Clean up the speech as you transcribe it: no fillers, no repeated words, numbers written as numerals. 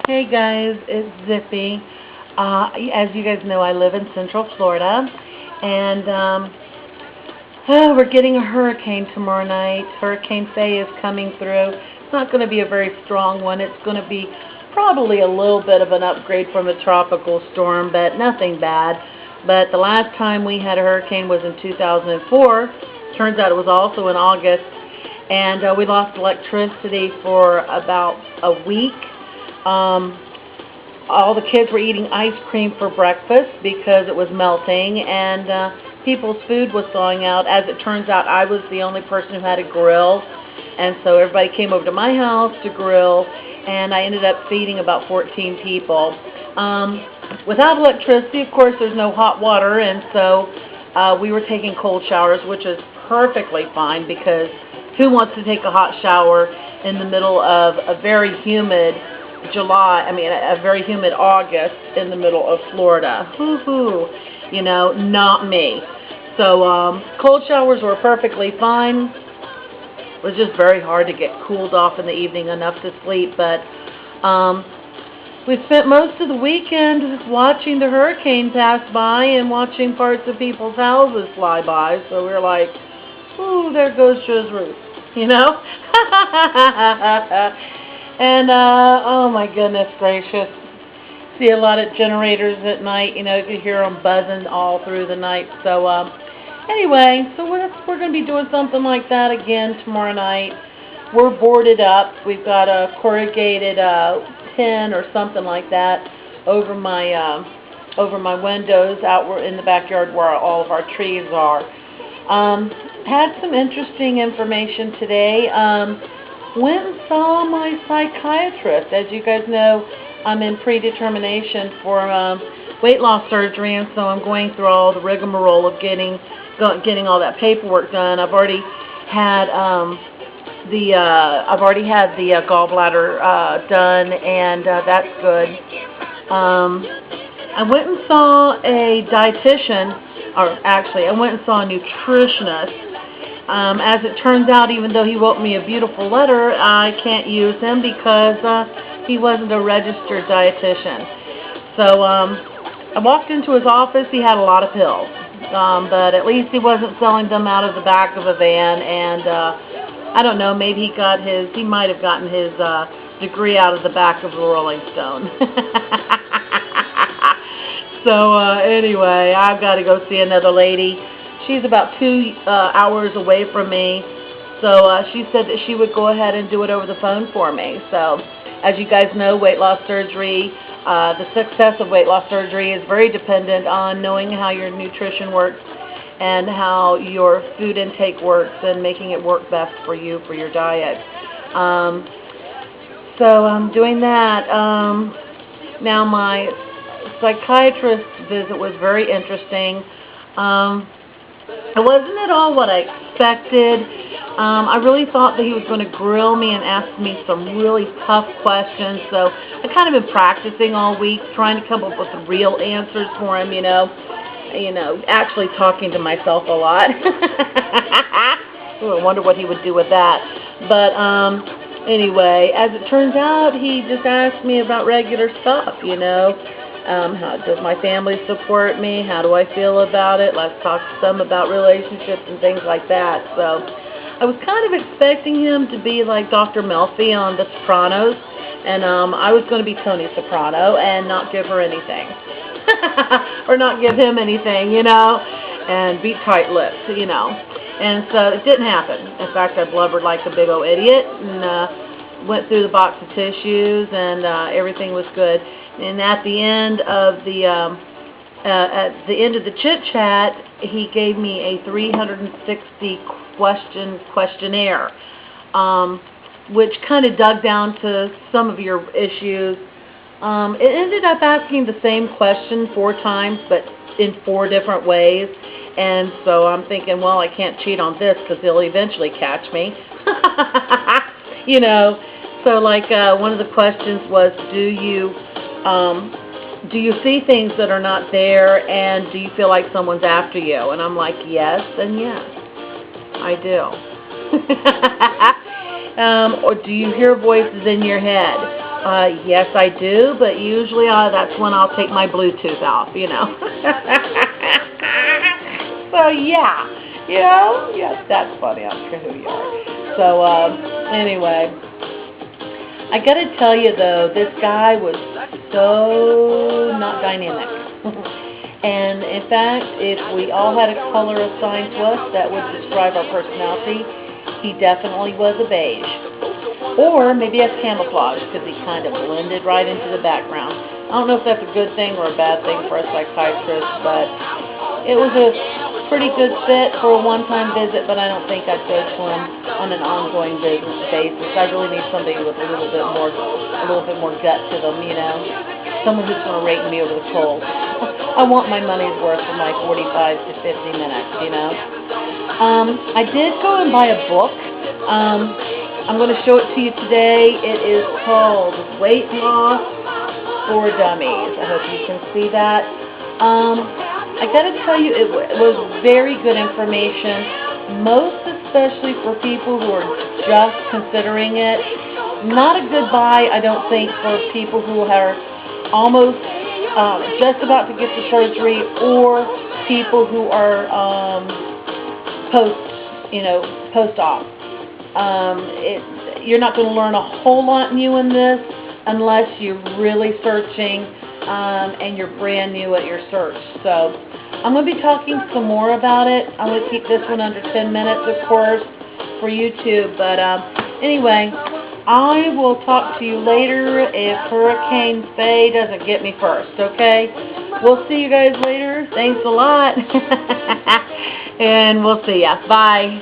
Hey guys, it's Zippy. As you guys know, I live in Central Florida, and we're getting a hurricane tomorrow night. Hurricane Faye is coming through. It's not going to be a very strong one. It's going to be probably a little bit of an upgrade from a tropical storm, but nothing bad. But the last time we had a hurricane was in 2004. Turns out it was also in August, and we lost electricity for about a week. All the kids were eating ice cream for breakfast because it was melting, and people's food was thawing out. As it turns out, I was the only person who had a grill, and so everybody came over to my house to grill, and I ended up feeding about 14 people. Without electricity, of course, there's no hot water, and so we were taking cold showers, which is perfectly fine because who wants to take a hot shower in the middle of a very humid a very humid August in the middle of Florida? Hoo-hoo. Not me. So cold showers were perfectly fine. It was just very hard to get cooled off in the evening enough to sleep, but we spent most of the weekend watching the hurricane pass by and watching parts of people's houses fly by, so we were like, ooh, there goes Joe's roof, And, oh my goodness gracious, see a lot of generators at night, you could hear them buzzing all through the night. So, anyway, so we're going to be doing something like that again tomorrow night. We're boarded up. We've got a corrugated tin or something like that over my windows out in the backyard where all of our trees are. Had some interesting information today. Went and saw my psychiatrist. As you guys know, I'm in predetermination for weight loss surgery, and so I'm going through all the rigmarole of getting all that paperwork done. I've already had the gallbladder done, and that's good. I went and saw a dietitian, or actually, I went and saw a nutritionist. As it turns out, even though he wrote me a beautiful letter, I can't use him because he wasn't a registered dietitian. So I walked into his office. He had a lot of pills, but at least he wasn't selling them out of the back of a van. And I don't know, maybe he might have gotten his degree out of the back of a Rolling Stone. So anyway, I've got to go see another lady. She's about 2 hours away from me, so she said that she would go ahead and do it over the phone for me. So, as you guys know, weight loss surgery, the success of weight loss surgery is very dependent on knowing how your nutrition works and how your food intake works and making it work best for you, for your diet. So I'm doing that. Now, my psychiatrist visit was very interesting. It wasn't at all what I expected. I really thought that he was going to grill me and ask me some really tough questions. So I kind of been practicing all week, trying to come up with the real answers for him. Actually talking to myself a lot. Ooh, I wonder what he would do with that. But anyway, as it turns out, he just asked me about regular stuff. How does my family support me? How do I feel about it? Let's talk some about relationships and things like that. So I was kind of expecting him to be like Dr. Melfi on The Sopranos, and I was going to be Tony Soprano and not give her anything. Or not give him anything, and be tight-lipped, And so it didn't happen. In fact, I blubbered like a big old idiot and went through the box of tissues, and everything was good. And at the end of the chit chat, he gave me a 360 question questionnaire, which kind of dug down to some of your issues. It ended up asking the same question 4 times, but in 4 different ways. And so I'm thinking, well, I can't cheat on this because he'll eventually catch me. So like one of the questions was, do you see things that are not there, and do you feel like someone's after you? And I'm like, yes and yes, I do. Or do you hear voices in your head? Yes, I do, but usually that's when I'll take my Bluetooth off, you know. So, yeah, you know, yes, that's funny. I don't care who you are. So, anyway, I gotta tell you, though, this guy was so not dynamic. And, in fact, if we all had a color assigned to us that would describe our personality, he definitely was a beige. Or maybe as camouflage, because he kind of blended right into the background. I don't know if that's a good thing or a bad thing for a psychiatrist, but it was a pretty good fit for a one-time visit, but I don't think I'd go to him on an ongoing basis. I really need somebody with a little bit more gut to them, you know? Someone who's going to rake me over the coals. I want my money's worth for my 45 to 50 minutes, you know? I did go and buy a book. I'm going to show it to you today. It is called Weight Loss for Dummies. I hope you can see that. I got to tell you, it was very good information, most especially for people who are just considering it. Not a good buy, I don't think, for people who are almost just about to get the surgery, or people who are post-op. You're not going to learn a whole lot new in this unless you're really searching and you're brand new at your search. So I'm going to be talking some more about it. I'm going to keep this one under 10 minutes, of course, for YouTube. But anyway, I will talk to you later if Hurricane Faye doesn't get me first, okay? We'll see you guys later. Thanks a lot. And we'll see ya. Bye.